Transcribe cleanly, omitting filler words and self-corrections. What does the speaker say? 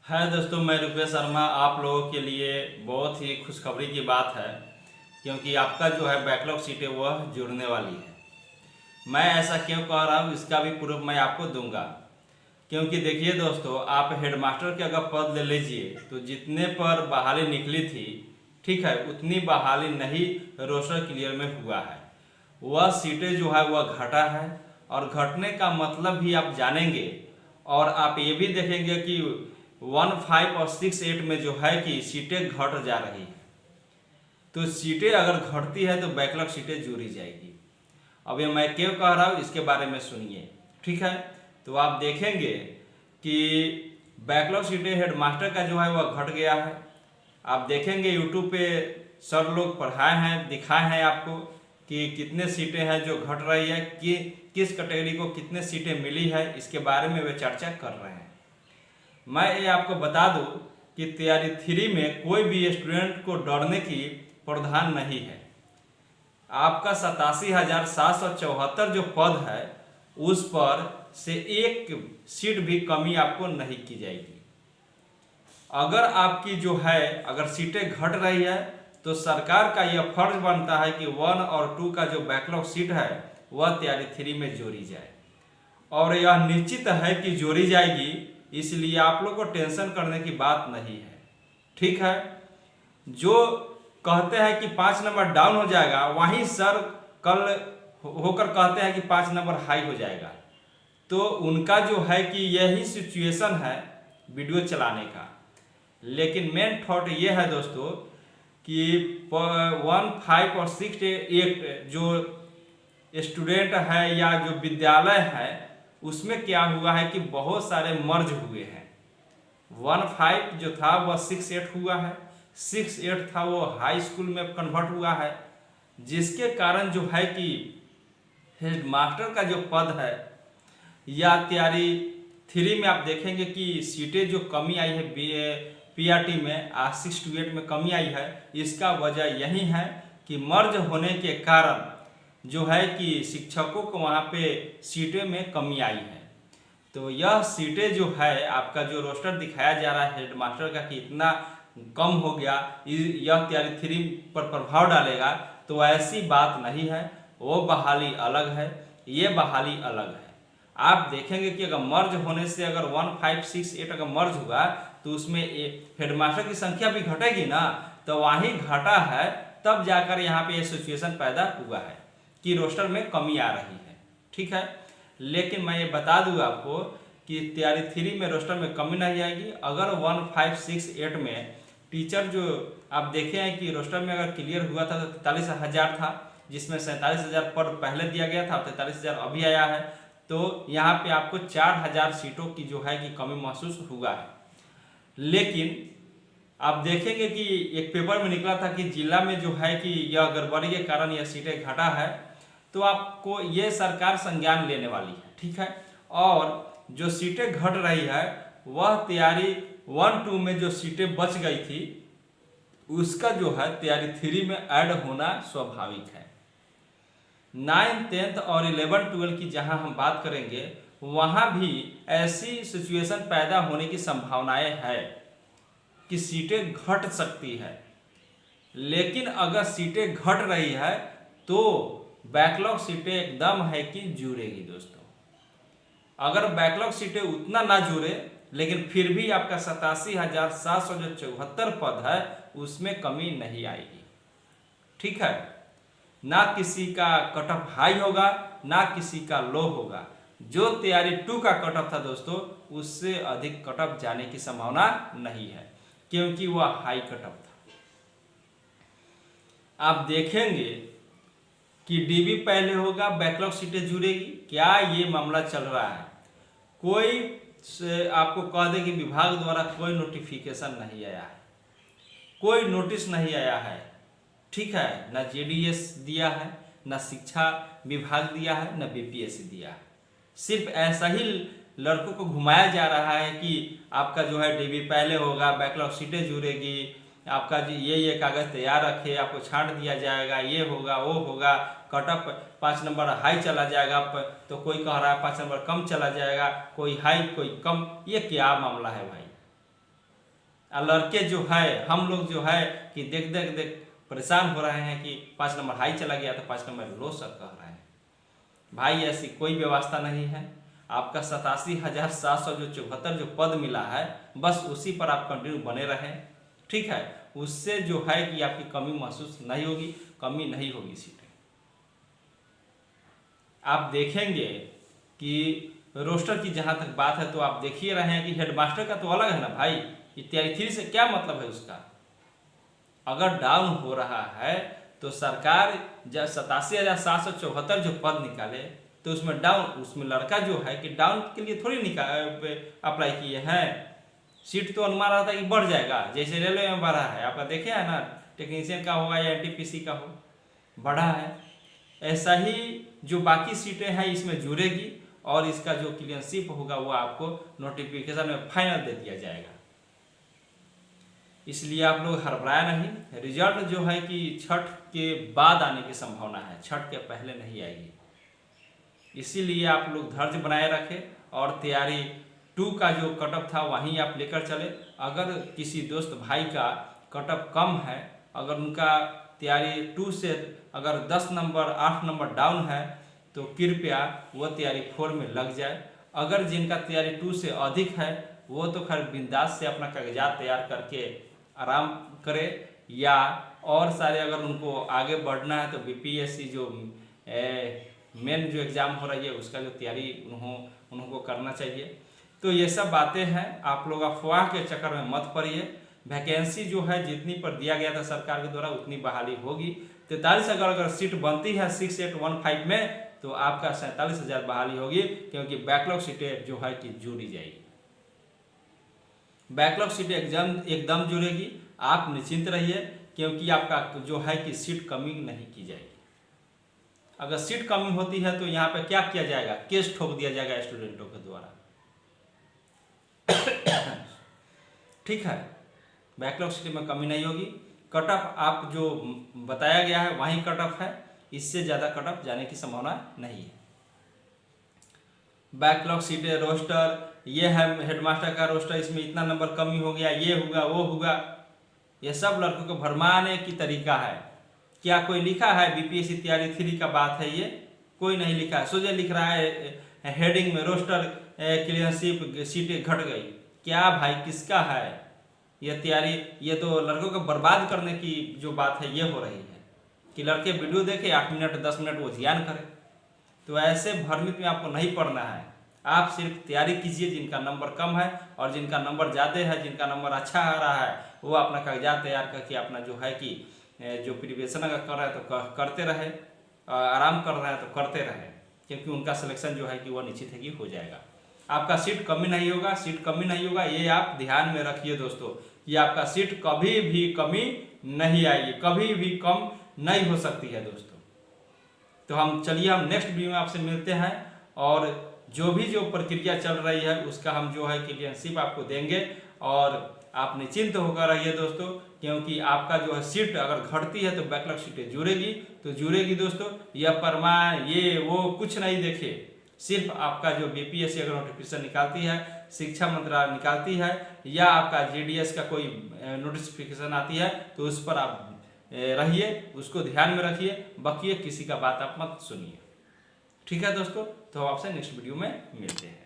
है दोस्तों, मैं रुपेश शर्मा आप लोगों के लिए बहुत ही खुशखबरी की बात है, क्योंकि आपका जो है बैकलॉग सीट है वह जुड़ने वाली है। मैं ऐसा क्यों कह रहा हूँ इसका भी प्रूफ मैं आपको दूंगा। क्योंकि देखिए दोस्तों, आप हेडमास्टर के अगर पद ले लीजिए तो जितने पर बहाली निकली थी, ठीक है, उतनी बहाली नहीं रोस्टर क्लियर में हुआ है। वह सीटें जो है वह घटा है, और घटने का मतलब भी आप जानेंगे। और आप ये भी देखेंगे कि 15 और 68 में जो है कि सीटें घट जा रही है। तो सीटें अगर घटती है तो बैकलॉग सीटें जुड़ी जाएगी। अब ये मैं क्यों कह रहा हूँ इसके बारे में सुनिए, ठीक है। तो आप देखेंगे कि बैकलॉग सीटें हेडमास्टर का जो है वह घट गया है। आप देखेंगे यूट्यूब पे सर लोग पढ़ाए हैं, दिखाए हैं आपको कि कितने सीटें हैं जो घट रही है, कि किस कैटेगरी को कितने सीटें मिली है, इसके बारे में वे चर्चा कर रहे हैं। मैं ये आपको बता दूं कि तैयारी 3 में कोई भी स्टूडेंट को डरने की प्रावधान नहीं है। आपका 87,774 जो पद है उस पर से एक सीट भी कमी आपको नहीं की जाएगी। अगर आपकी जो है अगर सीटें घट रही है तो सरकार का यह फर्ज बनता है कि 1 और 2 का जो बैकलॉग सीट है वह तैयारी 3 में जोड़ी जाए, और यह निश्चित है कि जोड़ी जाएगी। इसलिए आप लोग को टेंशन करने की बात नहीं है, ठीक है। जो कहते हैं कि 5 नंबर डाउन हो जाएगा, वहीं सर कल होकर कहते हैं कि 5 नंबर हाई हो जाएगा। तो उनका जो है कि यही सिचुएशन है वीडियो चलाने का। लेकिन मेन थॉट ये है दोस्तों कि 1, 5 और 6, 8 जो स्टूडेंट है या जो विद्यालय है उसमें क्या हुआ है कि बहुत सारे मर्ज हुए हैं। 1, 5 जो था वह 6, 8 हुआ है, 6, 8 था वो हाई स्कूल में कन्वर्ट हुआ है, जिसके कारण जो है कि हेडमास्टर का जो पद है या तैयारी 3 में आप देखेंगे कि सीटें जो कमी आई है पीआरटी में 6 to 8 में कमी आई है। इसका वजह यही है कि मर्ज होने के कारण जो है कि शिक्षकों को वहाँ पे सीटें में कमी आई है। तो यह सीटें जो है आपका जो रोस्टर दिखाया जा रहा है हेडमास्टर का कि इतना कम हो गया, यह तैयारी 3 पर प्रभाव डालेगा, तो ऐसी बात नहीं है। वो बहाली अलग है, ये बहाली अलग है। आप देखेंगे कि अगर मर्ज होने से अगर 1, 5, 6, 8 अगर मर्ज हुआ तो उसमें हेडमास्टर की संख्या भी घटेगी ना, तो वहीं घटा है तब जाकर यहाँ पे ये सिचुएशन पैदा हुआ है कि रोस्टर में कमी आ रही है, ठीक है। लेकिन मैं ये बता दूँ आपको कि तैयारी 3 में रोस्टर में कमी नहीं आएगी। अगर 1, 5, 6, 8 में टीचर जो आप देखे हैं कि रोस्टर में अगर क्लियर हुआ था तो 43,000 था, जिसमें 47,000 पद पहले दिया गया था, 43,000 अभी आया है। तो यहाँ पे आपको 4,000 सीटों की जो है कि कमी महसूस हुआ है। लेकिन आप देखेंगे कि एक पेपर में निकला था कि जिला में जो है कि यह गड़बड़ी के कारण यह सीटें घटा है। तो आपको ये सरकार संज्ञान लेने वाली है, ठीक है। और जो सीटें घट रही है वह तैयारी 1, 2 में जो सीटें बच गई थी उसका जो है तैयारी 3 में ऐड होना स्वाभाविक है। 9, 10 और 11, 12 की जहां हम बात करेंगे वहां भी ऐसी सिचुएशन पैदा होने की संभावनाएं है कि सीटें घट सकती है। लेकिन अगर सीटें घट रही है तो बैकलॉग सीटें एकदम है कि जुड़ेगी दोस्तों। अगर बैकलॉग सीटें उतना ना जुड़े लेकिन फिर भी आपका 87,774 पद है उसमें कमी नहीं आएगी, ठीक है। ना किसी का कट ऑफ हाई होगा ना किसी का लो होगा। जो तैयारी 2 का कट ऑफ था दोस्तों उससे अधिक कट ऑफ जाने की संभावना नहीं है, क्योंकि वह हाई कट ऑफ था। आप देखेंगे कि डीबी पहले होगा, बैकलॉग सीटें जुड़ेगी, क्या ये मामला चल रहा है। कोई से आपको कह दे कि विभाग द्वारा कोई नोटिफिकेशन नहीं आया है, कोई नोटिस नहीं आया है, ठीक है। ना जेडीएस दिया है, ना शिक्षा विभाग दिया है, ना बीपीएससी दिया है। सिर्फ ऐसा ही लड़कों को घुमाया जा रहा है कि आपका जो है डीबी पहले होगा, बैकलॉग सीटें जुड़ेगी, आपका जो ये कागज तैयार रखे, आपको छांट दिया जाएगा, ये होगा वो होगा, कट ऑफ 5 नंबर हाई चला जाएगा, तो कोई कह रहा है 5 नंबर कम चला जाएगा, कोई हाई कोई कम। ये क्या मामला है भाई? लड़के जो है, हम लोग जो है कि देख देख देख परेशान हो रहे हैं कि 5 नंबर हाई चला गया तो 5 नंबर लो सर कह रहे हैं। भाई ऐसी कोई व्यवस्था नहीं है। आपका 87,700 जो 74 जो पद मिला है, बस उसी पर आप कंटिन्यू बने रहें, ठीक है। उससे जो है कि आपकी कमी महसूस नहीं होगी, कमी नहीं होगी सीटें। आप देखेंगे कि रोस्टर की जहाँ तक बात है तो आप देखिए रहे हैं कि हेडमास्टर का तो अलग है ना भाई, इत्यादि 3 से क्या मतलब है उसका। अगर डाउन हो रहा है तो सरकार जब 87,774 जो पद निकाले तो उसमें डाउन, उसमें लड़का जो है कि डाउन के लिए थोड़ी अप्लाई किए हैं। सीट तो अनुमान रहता है कि बढ़ जाएगा, जैसे रेलवे में बढ़ा है, आपका देखे है ना, टेक्नीशियन का होगा या एनटीपीसी का हो, बढ़ा है। ऐसा ही जो बाकी सीटें हैं इसमें जुड़ेगी और इसका जो क्लियरशिप होगा वो आपको नोटिफिकेशन में फाइनल दे दिया जाएगा। इसलिए आप लोग हड़बड़ाया नहीं। रिजल्ट जो है कि छठ के बाद आने की संभावना है, छठ के पहले नहीं आएगी। इसीलिए आप लोग धैर्य बनाए रखें और तैयारी 2 का जो कटअप था वहीं आप लेकर चले। अगर किसी दोस्त भाई का कटअप कम है, अगर उनका तैयारी 2 से अगर 10 नंबर 8 नंबर डाउन है तो कृपया वो तैयारी 4 में लग जाए। अगर जिनका तैयारी 2 से अधिक है वो तो खैर बिंदास से अपना कागजात तैयार करके आराम करे, या और सारे अगर उनको आगे बढ़ना है तो बीपीएससी जो मेन जो एग्ज़ाम हो रही है उसका जो तैयारी उनको करना चाहिए। तो ये सब बातें हैं, आप लोग अफवाह के चक्कर में मत पड़िए। वैकेंसी जो है जितनी पर दिया गया था सरकार के द्वारा उतनी बहाली होगी। 43 अगर सीट बनती है 6815 में तो आपका 47,000 बहाली होगी, क्योंकि बैकलॉग सीटें जो है कि जोड़ी जाएगी। बैकलॉग सीटें एकदम जुड़ेगी, आप निश्चिंत रहिए, क्योंकि आपका जो है कि सीट कमी नहीं की जाएगी। अगर सीट कमी होती है तो यहाँ पे क्या किया जाएगा, केस ठोक दिया जाएगा स्टूडेंटों के द्वारा। ठीक है, बैकलॉग सीट में कमी नहीं होगी। कटअप आप जो बताया गया है वहीं कटअप है, इससे ज़्यादा कटअप जाने की संभावना नहीं है। बैकलॉग सीटें रोस्टर, ये है हेडमास्टर का रोस्टर, इसमें इतना नंबर कमी हो गया, ये होगा वो होगा, ये सब लड़कों को भरमाने की तरीका है। क्या कोई लिखा है बीपीएससी तैयारी 3 का बात है ये? कोई नहीं लिखा है। सोचे लिख रहा है हेडिंग में रोस्टर क्लियरशिप सीटें घट गई। क्या भाई किसका है ये तैयारी? ये तो लड़कों को बर्बाद करने की जो बात है ये हो रही है कि लड़के वीडियो देखे 8 मिनट 10 मिनट वो जियान करें। तो ऐसे भ्रमित में आपको नहीं पढ़ना है। आप सिर्फ तैयारी कीजिए जिनका नंबर कम है, और जिनका नंबर ज़्यादा है, जिनका नंबर अच्छा आ रहा है, वो अपना कागजात तैयार करके अपना जो है कि जो प्रिपरेशन अगर कर रहे हैं तो करते रहे, आराम कर रहे हैं तो करते रहे, क्योंकि उनका सिलेक्शन जो है कि वो निश्चित है कि हो जाएगा। आपका सीट कमी नहीं होगा, सीट कमी नहीं होगा, ये आप ध्यान में रखिए दोस्तों। ये आपका सीट कभी भी कमी नहीं आएगी, कभी भी कम नहीं हो सकती है दोस्तों। तो हम नेक्स्ट वीडियो में आपसे मिलते हैं, और जो प्रक्रिया चल रही है उसका हम जो है क्लियरशिप आपको देंगे, और आप निश्चिंत होकर रहिए दोस्तों, क्योंकि आपका जो है सीट अगर घटती है तो बैकलॉग सीटें जुड़ेगी तो जुड़ेगी दोस्तों। यह प्रमाण ये वो कुछ नहीं देखे, सिर्फ आपका जो बीपीएससी अगर नोटिफिकेशन निकालती है, शिक्षा मंत्रालय निकालती है, या आपका जीडीएस का कोई नोटिफिकेशन आती है तो उस पर आप रहिए, उसको ध्यान में रखिए, बाकी किसी का बात आप मत सुनिए। ठीक है दोस्तों, तो आपसे नेक्स्ट वीडियो में मिलते हैं।